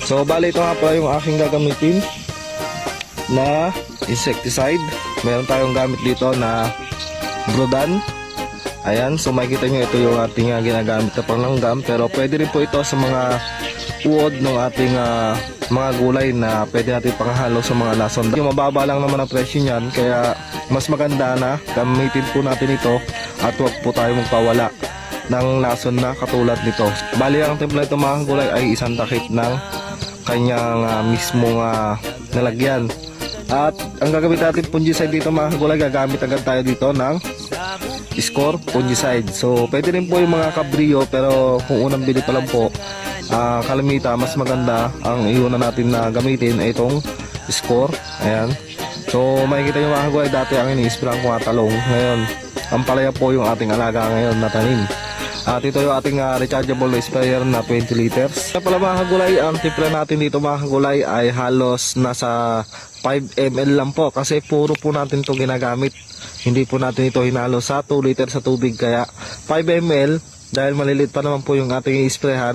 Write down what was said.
So bali ito nga pala yung aking gagamitin na insecticide. Meron tayong gamit dito na Brodan. Ayan, so makikita nyo ito yung ating ginagamit na panlanggam. Pero pwede rin po ito sa mga uod ng ating mga gulay na pwede natin panghalo sa mga lason. Yung mababa lang naman ang presyo niyan, kaya mas maganda na gamitin po natin ito at huwag po tayo magpawala ng lason na katulad nito. Bali ang timpla nito mga gulay ay isang takip ng kanyang mismong nalagyan. At ang gagawin natin fungicide dito mga gulay, gagamit agad tayo dito ng Score fungicide. So pwede rin po yung mga kabrio, pero kung unang bili pa lang po, kalamita mas maganda ang iuna natin na gamitin ay itong Score. Ayan. So makikita nyo mga gulay, dati ang ini-sprayan ko talong. Ngayon ang palaya po yung ating alaga ngayon na tanim. At ito yung ating rechargeable sprayer na 20 liters. Kaya pala mga kagulay, ang timpla natin dito mga kagulay ay halos nasa 5 ml lang po, kasi puro po natin ito ginagamit. Hindi po natin ito hinalo sa 2 liter sa tubig, kaya 5 ml dahil malilit pa naman po yung ating i-sprayhan.